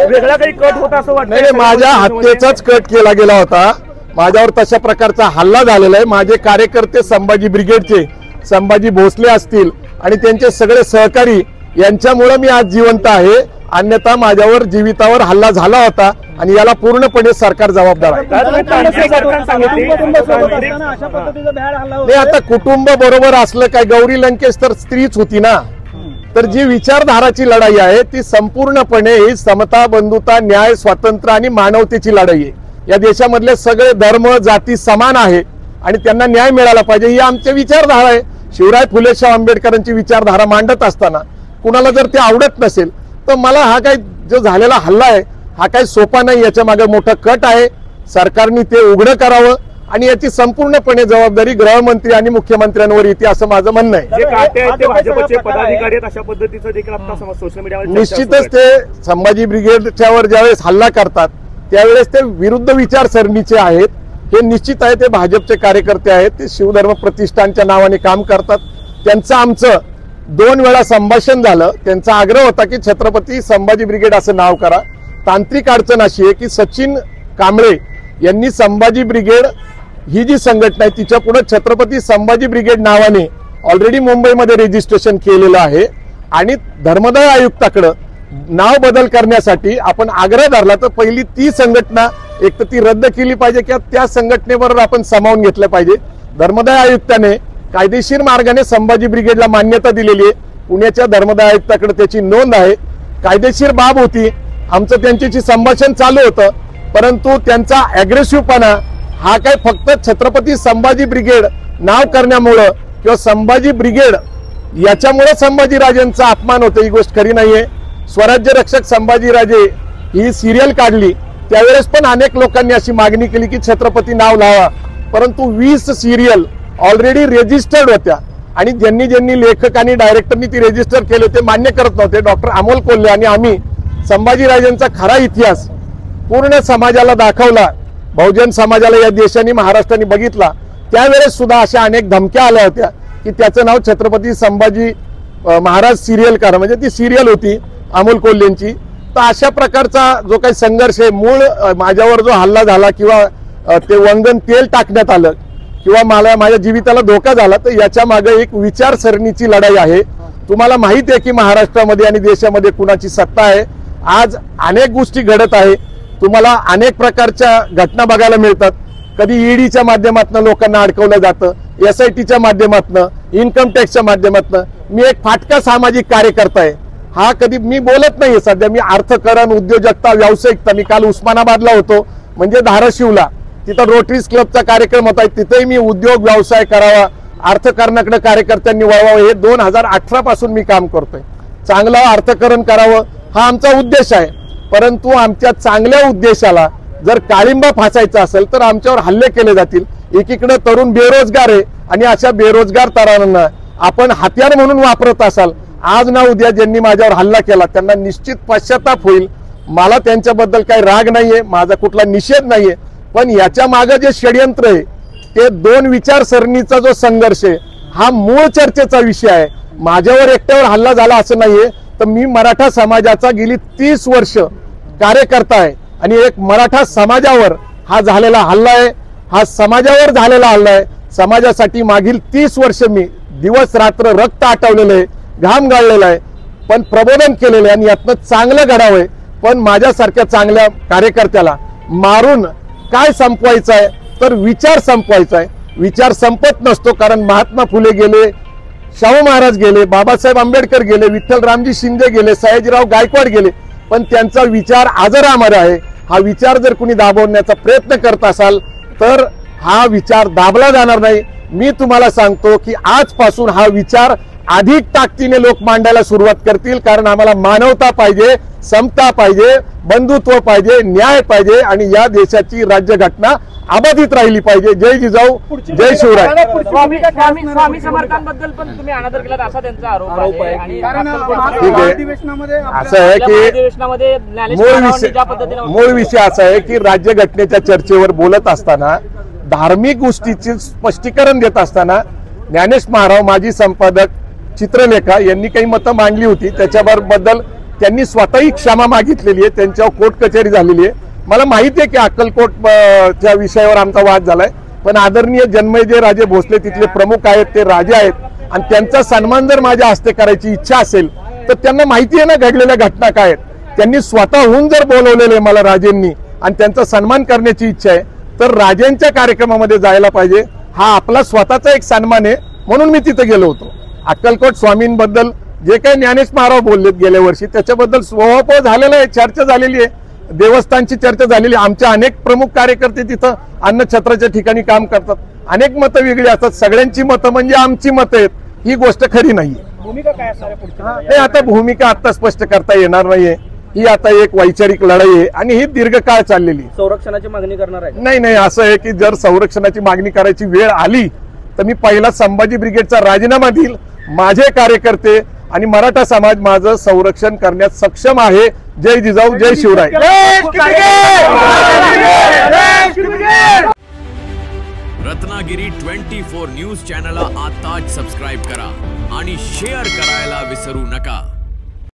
वेगळा काही कट होता असं वाटतं? नाही, माझ्या हत्येचाच कट केला गेला होता. माझ्यावर तशा प्रकारचा हल्ला झालेला आहे. माझे कार्यकर्ते संभाजी ब्रिगेडचे संभाजी भोसले असतील आणि त्यांचे सगळे सहकारी यांच्यामुळे मी आज जिवंत आहे. अन्यथा माझ्यावर जीवितावर हल्ला झाला होता आणि याला पूर्णपणे सरकार जबाबदार आहे. नाही, आता कुटुंब बरोबर असलं काय, गौरी लंकेश तर स्त्रीच होती ना. तर जी विचारधाराची लढाई आहे ती संपूर्णपणे ही समता, बंधुता, न्याय, स्वातंत्र्य आणि मानवतेची लढाई आहे. या देशामधले सगळे धर्म जाती समान आहे आणि त्यांना न्याय मिळाला पाहिजे ही आमची विचारधारा आहे. शिवराय फुले शाह आंबेडकरांची विचारधारा मांडत असताना कुणाला जर ते आवडत नसेल तर मला हा काही जो झालेला हल्ला आहे हा काही सोपा नाही. याच्या मागे मोठा कट आहे. सरकारने ते उघडं करावं आणि याची संपूर्णपणे जबाबदारी गृहमंत्री आणि मुख्यमंत्र्यांवर येते असं माझं म्हणणं आहे. भाजपचे पदाधिकारी अशा पद्धतीचं देखील आता सोशल मीडियावर निश्चितच ते संभाजी ब्रिगेडच्यावर ज्यावेळेस हल्ला करतात त्यावेळेस ते विरुद्ध विचारसरणीचे आहेत. हे निश्चित आहे, ते भाजपचे कार्यकर्ते आहेत. ते शिवधर्म प्रतिष्ठानच्या नावाने काम करतात. त्यांचं आमचं 2 वेळा संभाषण झालं. त्यांचा आग्रह होता की छत्रपती संभाजी ब्रिगेड असं नाव करा. तांत्रिक अडचण अशी आहे की सचिन कांबळे यांनी संभाजी ब्रिगेड ही जी संघटना आहे तिच्या पुढे छत्रपती संभाजी ब्रिगेड नावाने ऑलरेडी मुंबईमध्ये रजिस्ट्रेशन केलेलं आहे आणि धर्मदाय आयुक्ताकडे नाव बदल करण्यासाठी आपण आग्रह धरला तर पहिली ती संघटना एक तर ती रद्द केली पाहिजे किंवा त्या संघटनेबरोबर आपण सामावून घेतलं पाहिजे. धर्मदाय आयुक्ताने कायदेशीर मार्गाने संभाजी ब्रिगेडला मान्यता दिलेली आहे. पुण्याच्या धर्मदाय आयुक्ताकडे त्याची नोंद आहे. कायदेशीर बाब होती. आमचं त्यांच्याशी संभाषण चालू होतं परंतु त्यांचा अग्रेसिव्हपणा हा काय फक्त छत्रपती संभाजी ब्रिगेड नाव करण्यामुळं किंवा संभाजी ब्रिगेड याच्यामुळे संभाजीराजेंचा अपमान होतो ही गोष्ट खरी नाहीये. स्वराज्य रक्षक संभाजीराजे ही सिरियल काढली त्यावेळेस पण अनेक लोकांनी अशी मागणी केली की छत्रपती नाव लावा परंतु 20 सिरियल ऑलरेडी रजिस्टर्ड होत्या आणि ज्यांनी ज्यांनी लेखक आणि डायरेक्टरनी ती रजिस्टर केले ते मान्य करत नव्हते. डॉक्टर अमोल कोल्हे आणि आम्ही संभाजीराजेंचा खरा इतिहास पूर्ण समाजाला दाखवला. बहुजन समाजाला या देशाने महाराष्ट्राने बघितला. त्यावेळेस सुद्धा अशा अनेक धमक्या आल्या होत्या की त्याचं नाव छत्रपती संभाजी महाराज सिरियल करा, म्हणजे ती सिरियल होती अमोल कोल्हेंची. तर अशा प्रकारचा जो काही संघर्ष आहे, मूळ माझ्यावर जो हल्ला झाला किंवा ते वंगण तेल टाकण्यात आलं किंवा मला माझ्या जीविताला धोका झाला तर याच्या मागे एक विचारसरणीची लढाई आहे. तुम्हाला माहिती आहे की महाराष्ट्रामध्ये आणि देशामध्ये कुणाची सत्ता आहे. आज अनेक गोष्टी घडत आहे. तुम्हाला अनेक प्रकारच्या घटना बघायला मिळतात. कधी ईडीच्या माध्यमातून लोकांना अडकवलं जातं, SITच्या माध्यमातून, इन्कम टॅक्सच्या माध्यमातून. मी एक फाटका सामाजिक कार्यकर्ता आहे. हा कधी मी बोलत नाहीये सध्या. मी अर्थकारण, उद्योजकता, व्यावसायिकता. मी काल उस्मानाबादला होतो म्हणजे धाराशिवला, तिथं रोटरीज क्लबचा कार्यक्रम होता. तिथेही मी उद्योग व्यवसाय करावा, अर्थकारणाकडे कार्यकर्त्यांनी वळवावं हे 2018 पासून मी काम करतोय. चांगलं अर्थकारण करावं हा आमचा उद्देश आहे. परंतु आमच्या चांगल्या उद्देशाला जर काळिंबा फासायचा असेल तर आमच्यावर हल्ले केले जातील. एकीकडे तरुण बेरोजगार आहे आणि अशा बेरोजगार तरुणांना आपण हत्यार म्हणून वापरत असाल, आज ना उद्या ज्यांनी माझ्यावर हल्ला केला त्यांना निश्चित पश्चाताप होईल. मला त्यांच्याबद्दल काही राग नाहीये, माझा कुठला निषेध नाहीये. पण याच्या मागे जे षडयंत्र आहे ते 2 विचारसरणीचा जो संघर्ष आहे हा मूळ चर्चेचा विषय आहे. माझ्यावर एकट्यावर हल्ला झाला असं नाहीये. तर मी मराठा समाजाचा गेली 30 वर्ष कार्यकर्ता आहे आणि एक मराठा समाजावर हा झालेला हल्ला आहे. हा समाजावर झालेला हल्ला आहे. समाजासाठी मागील 30 वर्ष मी दिवस रात्र रक्त आटवलेलं आहे, घाम गाळलेला आहे, पण प्रबोधन केलेलं आहे आणि यातनं चांगलं घडावंय. पण माझ्यासारख्या चांगल्या कार्यकर्त्याला मारून काय संपवायचं आहे तर विचार संपवायचा आहे. विचार संपत नसतो कारण महात्मा फुले गेले, शाहू महाराज गेले, बाबासाहेब आंबेडकर गेले, विठ्ठलरामजी शिंदे गेले, सयाजीराव गायकवाड गेले, पण त्यांचा विचार आजर अमर आहे. हा विचार जर कुणी दाबवण्याचा प्रयत्न करत असाल तर हा विचार दाबला जाणार नाही. मी तुम्हाला सांगतो की आजपासून हा विचार अधिक ताकदीने लोक मांडायला सुरुवात करतील कारण आम्हाला मानवता पाहिजे, समता पाहिजे, बंधुत्व पाहिजे, न्याय पाहिजे आणि या देशाची राज्यघटना अबाधित राहिली पाहिजे. जय जिजाऊ, जय शिवराय. स्वामी समर्थांबद्दल पण तुम्ही अनादर केलात असा त्यांचा आरोप आहे. ठीक आहे, असं आहे की मूळ विषय असा आहे की राज्यघटनेच्या चर्चेवर बोलत असताना धार्मिक गोष्टीचे स्पष्टीकरण देत असताना ज्ञानेश महाराव माजी संपादक चित्रलेखा यांनी काही मतं मांडली होती, त्याच्याबद्दल त्यांनी स्वतःही क्षमा मागितलेली आहे, त्यांच्यावर कोर्ट कचेरी झालेली आहे. मला माहिती आहे की अक्कलकोट च्या विषयावर आमचा वाद झालाय, पण आदरणीय जन्मेजय राजे भोसले तिथले प्रमुख आहेत, ते राजे आहेत आणि त्यांचा सन्मान जर माझ्या हस्ते करायची इच्छा असेल तर त्यांना माहिती आहे ना घडलेल्या घटना काय आहेत. त्यांनी स्वतःहून जर बोलवलेले मला राजेंनी आणि त्यांचा सन्मान करण्याची इच्छा आहे तर राजेंच्या कार्यक्रमामध्ये जायला पाहिजे. हा आपला स्वतःचा एक सन्मान आहे, म्हणून मी तिथे गेलो होतो. अक्कलकोट स्वामींबद्दल जे काही ज्ञानेश महाराव बोललेत गेल्या वर्षी त्याच्याबद्दल स्वभाव झालेला आहे, चर्चा झालेली आहे, देवस्थानची चर्चा झालेली आहे. आमचे अनेक प्रमुख कार्यकर्ते तिथं अन्नछत्राच्या ठिकाणी काम करतात. अनेक मतं वेगळी असतात, सगळ्यांची मतं म्हणजे आमची मतं आहेत, ही गोष्ट खरी नाहीये. भूमिका काय असणार आहे पुढची? हे आता भूमिका आता स्पष्ट करता येणार नाहीये. ही आता एक वैचारिक लढाई आहे आणि ही दीर्घकाळ चाललेली. संरक्षणाची मागणी करणार आहे? नाही, असं आहे की जर संरक्षणाची मागणी करायची वेळ आली तर मी पहिला संभाजी ब्रिगेडचा राजीनामा देईल. माझे कार्यकर्ते आणि मराठा समाज माझं संरक्षण करण्यास सक्षम आहे. जय जिजाऊ, जय शिवराय. रत्नागिरी 24 न्यूज चॅनलला आताच सबस्क्राईब करा आणि शेअर करायला विसरू नका.